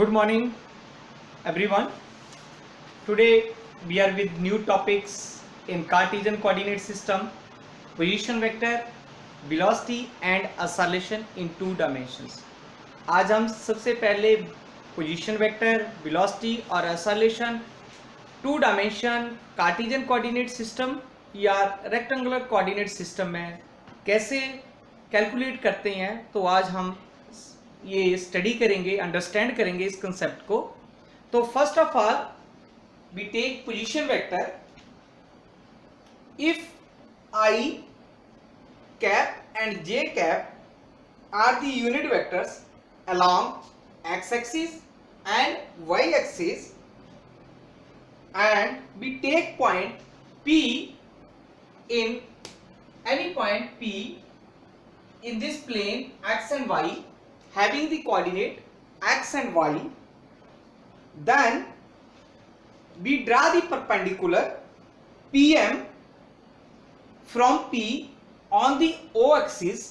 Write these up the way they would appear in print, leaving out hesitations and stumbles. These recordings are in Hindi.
Good morning, everyone. Today we are with new topics in Cartesian coordinate system, position vector, velocity and acceleration in two dimensions. आज हम सबसे पहले पोजीशन वेक्टर, वेलोसिटी और acceleration two dimension Cartesian coordinate system या रेक्टेंगुलर कोऑर्डिनेट सिस्टम में कैसे कैलकुलेट करते हैं, तो आज हम ये स्टडी करेंगे, अंडरस्टैंड करेंगे इस कंसेप्ट को. तो first of all we take position vector. If I cap and J cap are the unit vectors along x-axis and y-axis and we take point P in any point P in this plane x and y having the coordinate x and y, then we draw the perpendicular PM from P on the O axis.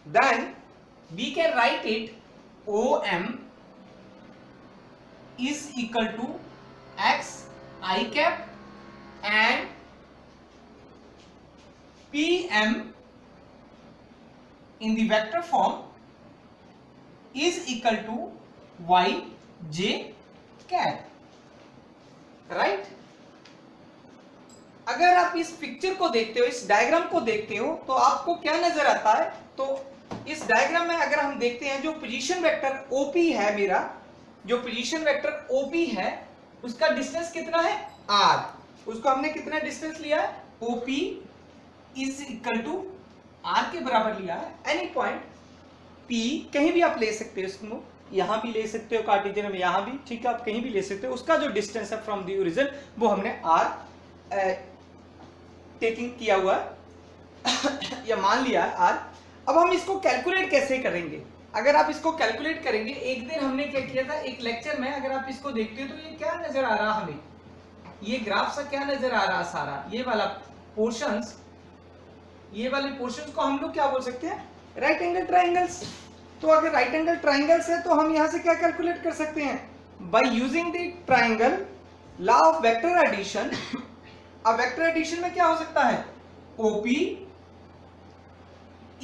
Then we can write it OM is equal to x I cap and PM in the vector form is equal to y j cap. Right? अगर आप इस पिक्चर को देखते हो, इस डायग्राम को देखते हो, तो आपको क्या नजर आता है? तो इस डायग्राम में अगर हम देखते हैं, जो पोजीशन वेक्टर OP है, मेरा जो पोजीशन वेक्टर OP है उसका डिस्टेंस कितना है? R. उसको हमने कितना डिस्टेंस लिया है? OP is equal to R के बराबर लिया है. एनी पॉइंट P कहीं भी आप ले सकते हो, इसको यहां भी ले सकते हो, कार्टेशियन में यहां भी, ठीक है, आप कहीं भी ले सकते हो. उसका जो डिस्टेंस है फ्रॉम द ओरिजिन वो हमने R टेकिंग किया हुआ है या मान लिया है R. अब हम इसको कैलकुलेट कैसे करेंगे? अगर आप इसको कैलकुलेट करेंगे, एक दिन हमने क्या किया था, एक लेक्चर में अगर आप इसको देखते हो तो ये क्या नजर आ रहा हमें, ये ग्राफ सा क्या नजर आ रहा सारा, ये वाला पोर्शंस, ये वाले पोर्शंस को हम लोग क्या बोल सकते हैं? Right angle triangles. तो अगर राइट एंगल ट्रायंगल्स है तो हम यहां से क्या कैलकुलेट कर सकते हैं? By using the triangle law of vector addition. अब वेक्टर एडिशन में क्या हो सकता है? OP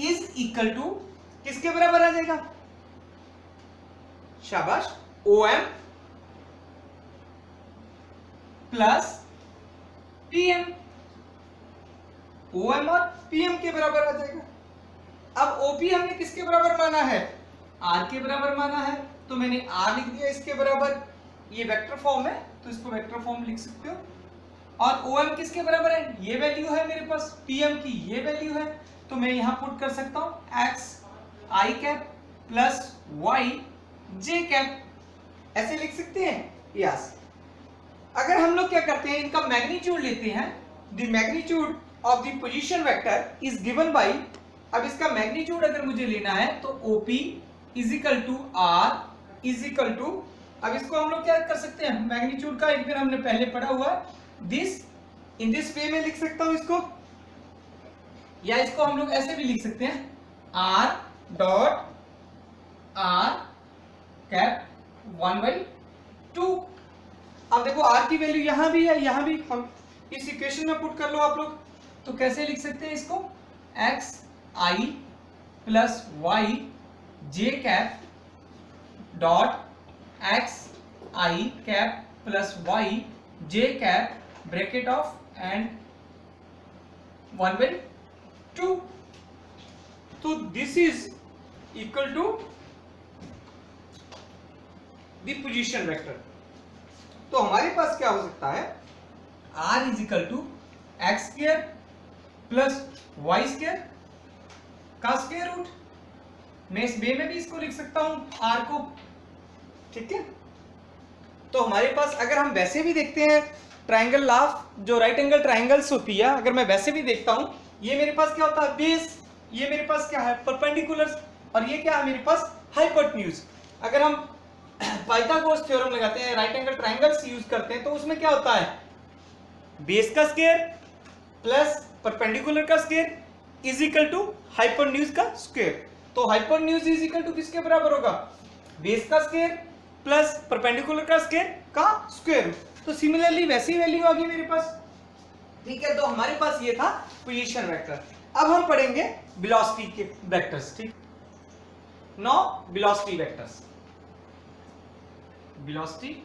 इज इक्वल टू किसके बराबर आ जाएगा? शाबाश, OM प्लस PM. OM और PM के बराबर आ जाएगा. अब OP हमने किसके बराबर माना है? R के बराबर माना है, तो मैंने R लिख दिया इसके बराबर. ये वेक्टर फॉर्म है तो इसको वेक्टर फॉर्म लिख सकते हो. और OM किसके बराबर है? ये वैल्यू है मेरे पास, PM की ये वैल्यू है, तो मैं यहां पुट कर सकता हूं x I cap plus y j cap. ऐसे लिख सकते हैं. यस. अगर हम लोग क्या करते हैं, इनका मैग्नीट्यूड लेते हैं. The magnitude of the position vector is given by, अब इसका मैग्नीट्यूड अगर मुझे लेना है तो OP is equal to R is equal to, अब इसको हम लोग क्या कर सकते हैं, मैग्नीट्यूड का एक दिन हमने पहले पढ़ा हुआ है, दिस इन दिस वे में लिख सकता हूं इसको, या इसको हम लोग ऐसे भी लिख सकते हैं, R डॉट R कैप 1/2. अब देखो R की वैल्यू यहां भी है, यहां भी, हम इस इक्वेशन में पुट कर लो आप लोग. तो कैसे लिख सकते हैं इसको? x I plus y j cap dot x I cap plus y j cap bracket of and 1/2. तो this is equal to the position vector. तो हमारे पास क्या हो सकता है? R is equal to X square plus Y square का स्क्वायर रूट. मैं इस वे में भी इसको लिख सकता हूं R को, ठीक है. तो हमारे पास अगर हम वैसे भी देखते हैं, ट्रायंगल लॉ जो राइट एंगल ट्रायंगल्स होती है, अगर मैं वैसे भी देखता हूं, ये मेरे पास क्या होता है? बेस. ये मेरे पास क्या है? परपेंडिकुलर. और ये क्या है मेरे पास? हाइपोटेन्यूज. अगर हम पाइथागोरस थ्योरम लगाते हैं, राइट एंगल ट्रायंगल्स यूज करते हैं, तो उसमें क्या होता है? बेस का स्क्वायर प्लस परपेंडिकुलर का square is equal to hypotenuse का स्क्वायर. तो हाइपोटेन्यूज इज इक्वल टू किसके बराबर होगा? बेस का स्क्वायर प्लस परपेंडिकुलर का स्क्वायर रूट। तो सिमिलरली वैसी वैल्यू आ गई मेरे पास, ठीक है। तो हमारे पास ये था पोजीशन वेक्टर। अब हम पढ़ेंगे वेलोसिटी के वेक्टर्स, ठीक। Now velocity vectors, velocity.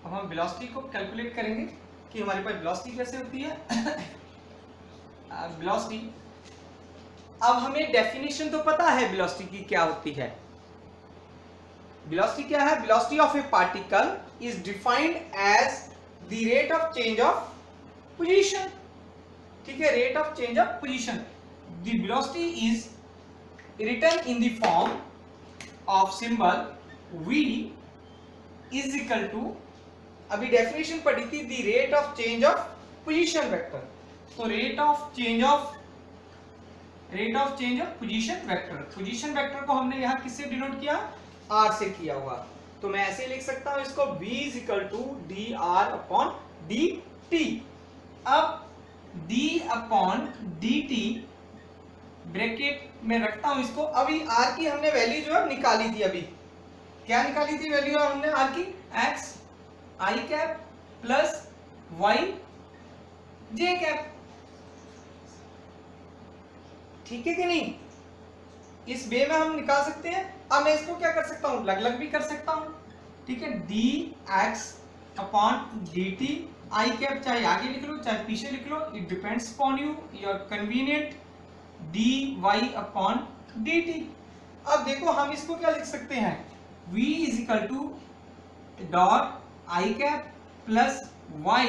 अब हम वेलोसिटी को कैलकुलेट करेंगे कि हमारे पास वेलोसिटी कैसे होती है। वेलोसिटी, अब हमें डेफिनेशन तो पता है वेलोसिटी की क्या होती है। वेलोसिटी क्या है? Velocity of a particle is defined as the rate of change of position, ठीक है, rate of change of position. The velocity is written in the form of symbol v is equal to, अभी डेफिनेशन पढ़ी थी, the rate of change of position vector. तो rate of change of position vector, position vector को हमने यहां किससे डिनोट किया? r से किया हुआ। तो मैं ऐसे लिख सकता हूं इसको, v is equal to D R upon D T. अब d upon D T bracket में रखता हूं इसको। अभी r की हमने वैल्यू जो है निकाली थी, अभी क्या निकाली थी वैल्यू हमने r की? x i cap plus y j cap, ठीक है कि नहीं? इस वे में हम निकाल सकते हैं। अब मैं इसको क्या कर सकता हूं? अलग अलग भी कर सकता हूं, ठीक है। dx upon dt, I cap चाहे आगे लिख लो चाहे पीछे लिख लो, it depends upon you, your convenient, dy upon dt। अब देखो हम इसको क्या लिख सकते हैं? v is equal to dot I cap plus y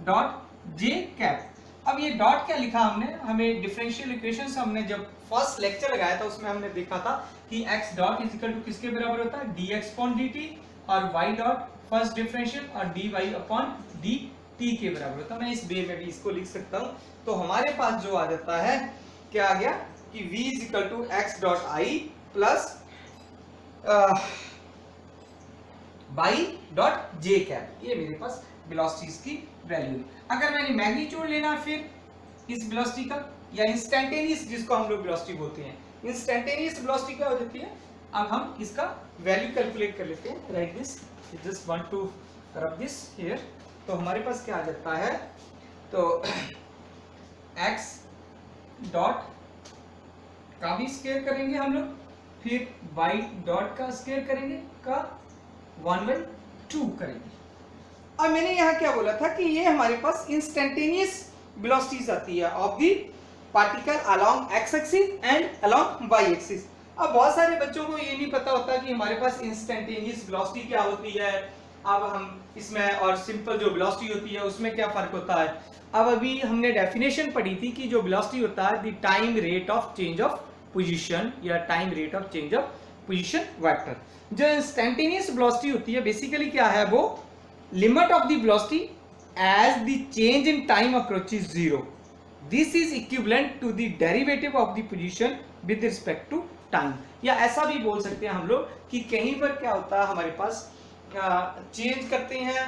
dot j cap. अब ये डॉट क्या लिखा हमने? हमें डिफरेंशियल इक्वेशन से हमने जब फर्स्ट लेक्चर लगाया था उसमें हमने देखा था कि x dot is equal to किसके बराबर होता है? dx अपॉन dt, और y डॉट फर्स्ट डिफरेंशियल और dy अपॉन dt के बराबर होता है। मैं इस वे में भी इसको लिख सकता हूं। तो हमारे पास जो आ जाता है, क्या आ गया कि v is equal to x dot i plus y dot j cap. ये मेरे पास वेलोसिटीज की वैल्यू। अगर मैंने मैग्नीट्यूड लेना फिर इस वेलोसिटी का, या इंस्टेंटेनियस जिसको हम लोग वेलोसिटी बोलते हैं, इंस्टेंटेनियस वेलोसिटी क्या हो जाती है? अब हम इसका वैल्यू कैलकुलेट कर लेते हैं। Right this, just want to rub this here. तो हमारे पास क्या आ जाता है? तो x डॉट का भी स्क्वायर करेंगे हम लोग, फिर y डॉट का स्क्वायर करेंगे, का 1/2 करेंगे। अब मैंने यहाँ क्या बोला था कि ये हमारे पास इंस्टेंटेनियस वेलोसिटीज आती है of the particle along x axis and along y axis. अब बहुत सारे बच्चों को ये नहीं पता होता कि हमारे पास इंस्टेंटेनियस वेलोसिटी क्या होती है। अब हम इसमें और सिंपल जो वेलोसिटी होती है उसमें क्या फर्क होता है। अब अभी हमने डेफिनेशन पढ़ी थी कि जो वेलोसिटी होता है the time rate of change of position, या time rate of change of position vector. जो इंस्टेंटेनियस वेलोसिटी होती है बेसिकली क्या है? वो limit of the velocity as the change in time approaches zero. This is equivalent to the derivative of the position with respect to time. या ऐसा भी बोल सकते हैं हम लोग कि कहीं पर क्या होता है, हमारे पास चेंज करते हैं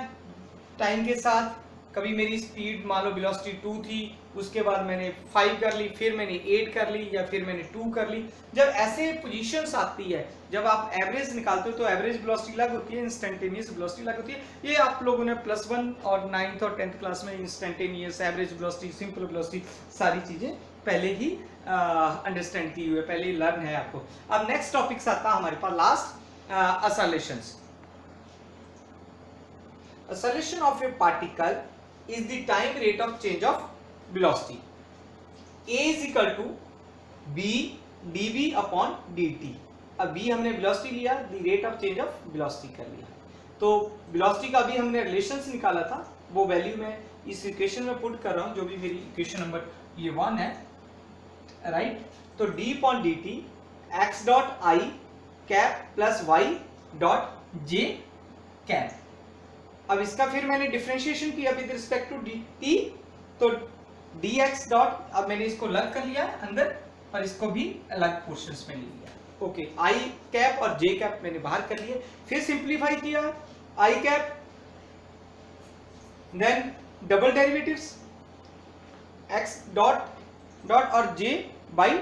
टाइम के साथ। कभी मेरी स्पीड मान लो वेलोसिटी 2 थी, उसके बाद मैंने 5 कर ली, फिर मैंने 8 कर ली, या फिर मैंने 2 कर ली। जब ऐसे पोजीशंस आती है, जब आप एवरेज निकालते हो तो एवरेज वेलोसिटी अलग होती है, इंस्टेंटेनियस वेलोसिटी अलग होती है। ये आप लोगों ने +1 और 9th और 10th क्लास में instantaneous, average velocity, simple velocity सारी चीजें पहले ही अंडरस्टैंड की हुई है, पहले ही लर्न है आपको। अब नेक्स्ट टॉपिक आता है हमारे पास last, असलेशंस। Acceleration of a particle is the time rate of change of velocity. A is equal to b dv upon dt. अब b हमने velocity लिया, the rate of change of velocity कर लिया। तो velocity का भी हमने रिलेशंस निकाला था, वो वैल्यू मैं इस इक्वेशन में पुट कर रहा हूँ, जो भी मेरी इक्वेशन नंबर ये 1 है, राइट। तो d upon dt x dot i cap plus y dot j cap. अब इसका फिर मैंने डिफरेंशिएशन किया विद रिस्पेक्ट टू dt, तो dx डॉट, अब मैंने इसको अलग कर लिया अंदर और इसको भी अलग पोर्शंस में ले लिया। ओके, i कैप और j कैप मैंने बाहर कर लिए, फिर सिंप्लीफाई किया i cap, then double derivatives x dot dot और j बाई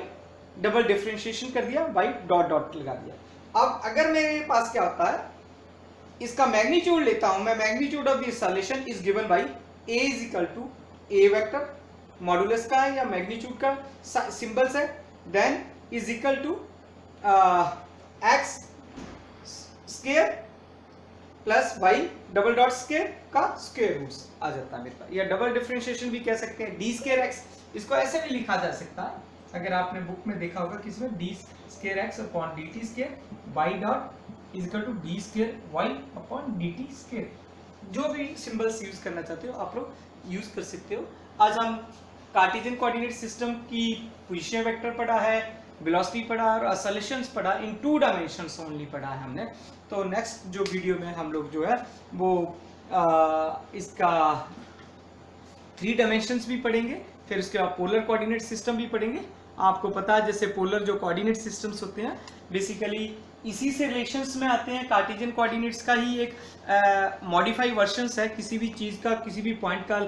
डबल डिफरेंशिएशन कर दिया, बाई डॉट डॉट लगा दिया। अब अगर मेरे पास क्या होता है इसका मैग्नीट्यूड लेता हूं मैं, magnitude of this solution is given by a is equal to A vector, modulus का है या मैग्नीट्यूड का सिंबल्स है, then is equal to X square plus Y double dot square का स्क्वायर रूट्स आ जाता है मेरे पास, या डबल डिफरेंशिएशन भी कह सकते हैं, डी स्क्वायर एक्स, इसको ऐसे भी लिखा जा सकता है अगर आपने बुक में देखा होगा किसमें, D square X upon D T square Y dot is equal to D square Y upon D T square. जो भी सिंबल्स यूज करना चाहते हो आप लोग यूज कर सकते हो। आज हम कार्टेशियन कोऑर्डिनेट सिस्टम की पोजीशन वेक्टर पढ़ा है, वेलोसिटी पढ़ा और सॉल्यूशंस पढ़ा, इन 2 डायमेंशंस ओनली पढ़ा है हमने। तो नेक्स्ट जो वीडियो में हम लोग जो है वो इसका 3 डायमेंशंस भी पढ़ेंगे, फिर उसके बाद पोलर कोऑर्डिनेट सिस्टम भी पढ़ेंगे। आपको पता है जैसे पोलर जो कोऑर्डिनेट सिस्टम्स होते हैं बेसिकली इसी से रिलेशंस में आते हैं, कार्टेशियन कोऑर्डिनेट्स का ही एक मॉडिफाई वर्जन्स है। किसी भी चीज़ का, किसी भी पॉइंट का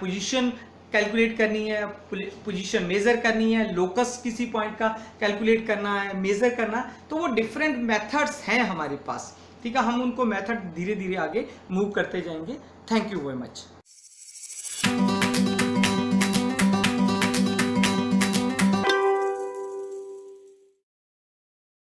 पोजीशन कैलकुलेट करनी है, पोजीशन मेजर करनी है, लोकस किसी पॉइंट का कैलकुलेट करना है, मेजर करना, तो वो डिफरेंट मेथड्स हैं हमारे पास, ठीक है। हम उनको मेथड धीरे धीरे आगे मूव करते जाएंगे। Thank you very much.